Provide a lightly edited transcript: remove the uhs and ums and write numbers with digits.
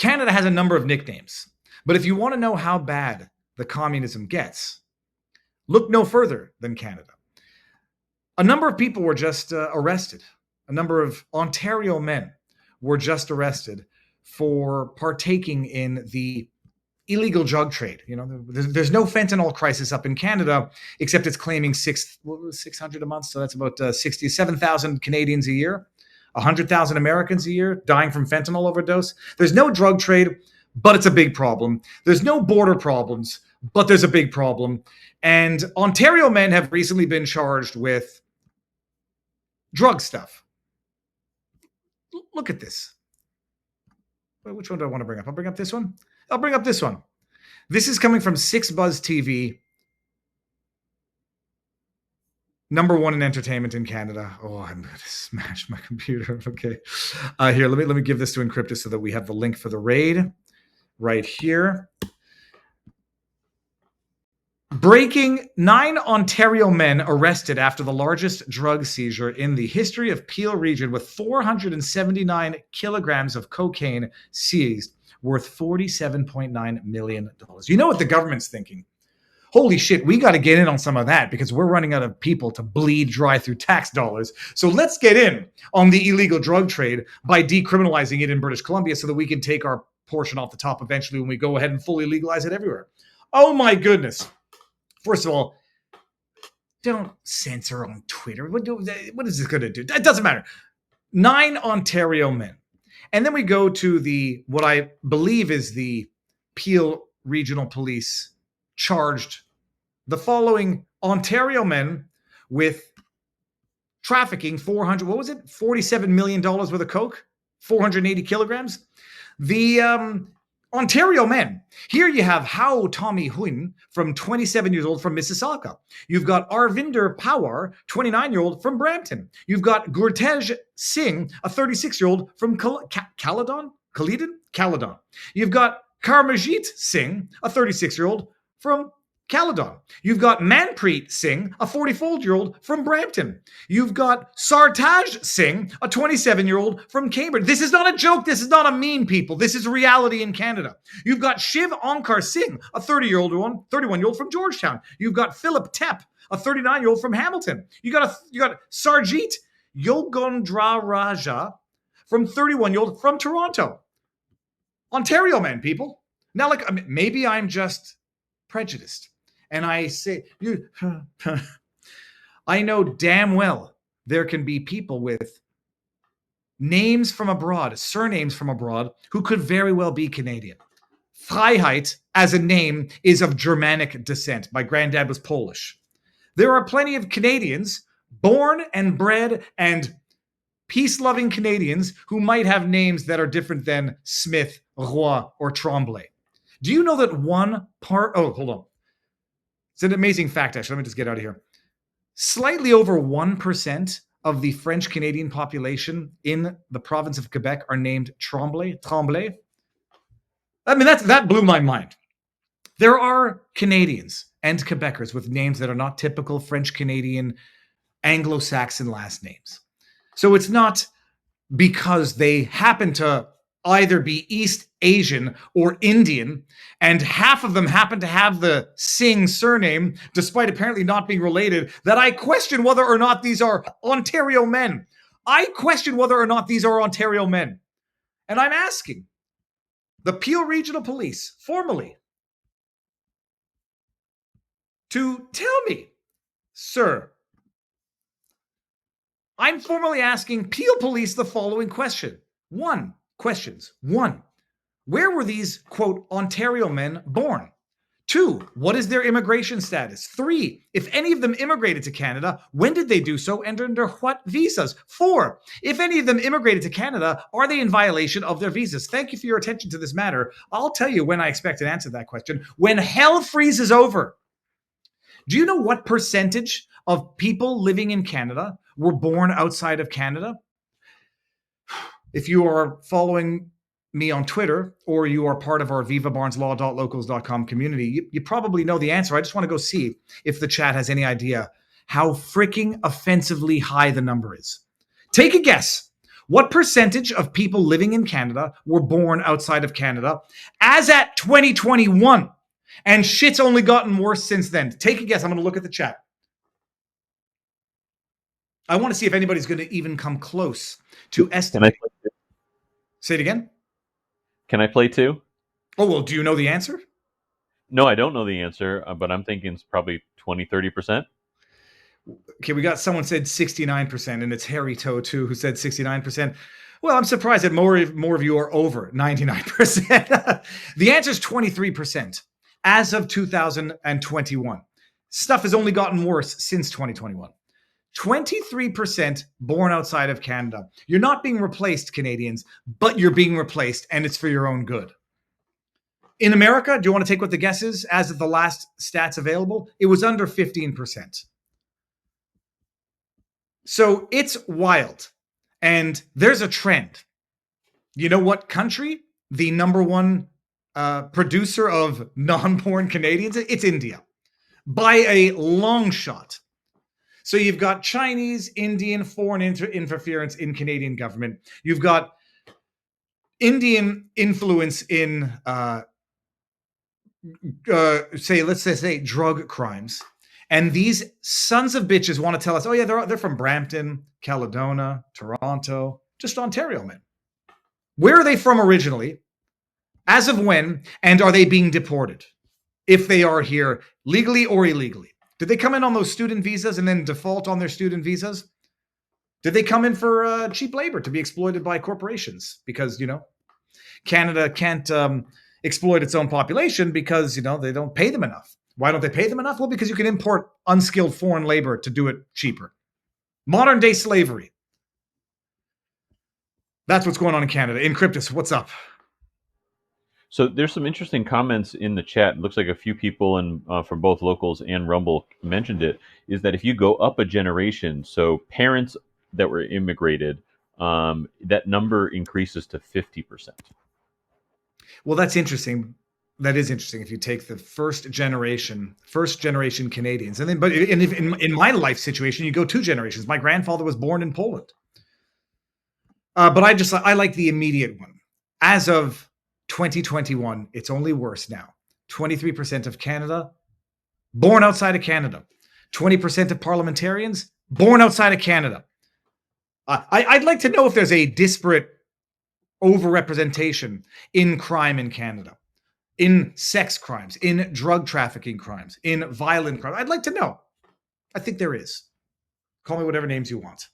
Canada has a number of nicknames, but if you want to know how bad the communism gets, look no further than Canada. A number of people were just arrested. A number of Ontario men were just arrested for partaking in the illegal drug trade. You know, there's no fentanyl crisis up in Canada, except it's claiming 600 a month. So that's about 67,000 Canadians a year, 100,000 Americans a year dying from fentanyl overdose. There's no drug trade, but it's a big problem. There's no border problems, but there's a big problem. And Ontario men have recently been charged with drug stuff. Look at this. Which one do I want to bring up? I'll bring up this one. I'll bring up this one. This is coming from 6Buzz TV. Number one in entertainment in Canada. Oh, I'm going to smash my computer. Okay. Here, let me give this to Encryptus so that we have the link for the raid right here. Breaking: 9 Ontario men arrested after the largest drug seizure in the history of Peel region, with 479 kilograms of cocaine seized, worth $47.9 million. You know what the government's thinking? Holy shit, we got to get in on some of that because we're running out of people to bleed dry through tax dollars. So let's get in on the illegal drug trade by decriminalizing it in British Columbia so that we can take our portion off the top eventually when we go ahead and fully legalize it everywhere. Oh my goodness. First of all, don't censor on Twitter. What is this going to do? It doesn't matter. 9 Ontario men. And then we go to what I believe is the Peel Regional Police charged the following Ontario men with trafficking $47 million worth of coke, 480 kilograms. The Ontario men. Here you have Hao Tommy Huynh, from 27 years old, from Mississauga. You've got Arvinder Pawar, 29-year-old, from Brampton. You've got Gurtej Singh, a 36-year-old, from Caledon. You've got Karmajit Singh, a 36-year-old, from Caledon. You've got Manpreet Singh, a 44-year-old, from Brampton. You've got Sartaj Singh, a 27-year-old, from Cambridge. This is not a joke. This is not a meme, people. This is reality in Canada. You've got Shiv Onkar Singh, a 31-year-old from Georgetown. You've got Philip Tepp, a 39-year-old from Hamilton. You got Sarjeet Yogundraraja, from 31-year-old from Toronto. Ontario men, people. Now, maybe I'm just prejudiced. And I say, I know damn well there can be people with names from abroad, surnames from abroad, who could very well be Canadian. Freiheit, as a name, is of Germanic descent. My granddad was Polish. There are plenty of Canadians, born and bred and peace-loving Canadians, who might have names that are different than Smith, Roy, or Tremblay. Do you know that hold on. It's an amazing fact, actually. Let me just get out of here. Slightly over 1% of the French Canadian population in the province of Quebec are named Tremblay. I mean, that blew my mind. There are Canadians and Quebecers with names that are not typical French Canadian Anglo-Saxon last names. So it's not because they happen to either be East Asian or Indian, and half of them happen to have the Singh surname, despite apparently not being related, that I question whether or not these are Ontario men. I question whether or not these are Ontario men. And I'm asking the Peel Regional Police, formally, to tell me, sir, I'm formally asking Peel Police the following question. Questions. 1, where were these, quote, Ontario men born? 2, what is their immigration status? 3, if any of them immigrated to Canada, when did they do so and under what visas? 4, if any of them immigrated to Canada, are they in violation of their visas? Thank you for your attention to this matter. I'll tell you when I expect an answer to that question. When hell freezes over. Do you know what percentage of people living in Canada were born outside of Canada? If you are following me on Twitter or you are part of our vivabarneslaw.locals.com community, you probably know the answer. I just want to go see if the chat has any idea how freaking offensively high the number is. Take a guess. What percentage of people living in Canada were born outside of Canada as at 2021? And shit's only gotten worse since then. Take a guess. I'm going to look at the chat. I want to see if anybody's going to even come close to estimate. Say it again. Can I play too? Oh, well, do you know the answer? No, I don't know the answer, but I'm thinking it's probably 20, 30%. Okay, we got someone said 69%, and it's Harry Toe too, who said 69%. Well, I'm surprised that more of you are over 99%. The answer is 23% as of 2021. Stuff has only gotten worse since 2021. 23% born outside of Canada. You're not being replaced, Canadians, but you're being replaced, and it's for your own good. In America, do you want to take what the guess is? As of the last stats available, it was under 15%. So it's wild. And there's a trend. You know what country? The number one producer of non-born Canadians? It's India. By a long shot. So you've got Chinese, Indian, foreign interference in Canadian government. You've got Indian influence in, let's say drug crimes. And these sons of bitches want to tell us, oh yeah, they're from Brampton, Caledonia, Toronto, just Ontario, man. Where are they from originally? As of when? And are they being deported? If they are here legally or illegally. Did they come in on those student visas and then default on their student visas? Did they come in for cheap labor to be exploited by corporations? Because, Canada can't exploit its own population because, they don't pay them enough. Why don't they pay them enough? Well, because you can import unskilled foreign labor to do it cheaper. Modern day slavery. That's what's going on in Canada. Encryptus, what's up? So there's some interesting comments in the chat. It looks like a few people from both Locals and Rumble mentioned it, is that if you go up a generation, so parents that were immigrated, that number increases to 50%. Well, that's interesting. That is interesting. If you take the first generation Canadians, and then, but in my life situation, you go 2 generations. My grandfather was born in Poland. But I like the immediate one. As of 2021, it's only worse now. 23% of Canada born outside of Canada. 20% of parliamentarians born outside of Canada. I'd like to know if there's a disparate overrepresentation in crime in Canada, in sex crimes, in drug trafficking crimes, in violent crimes. I'd like to know. I think there is. Call me whatever names you want.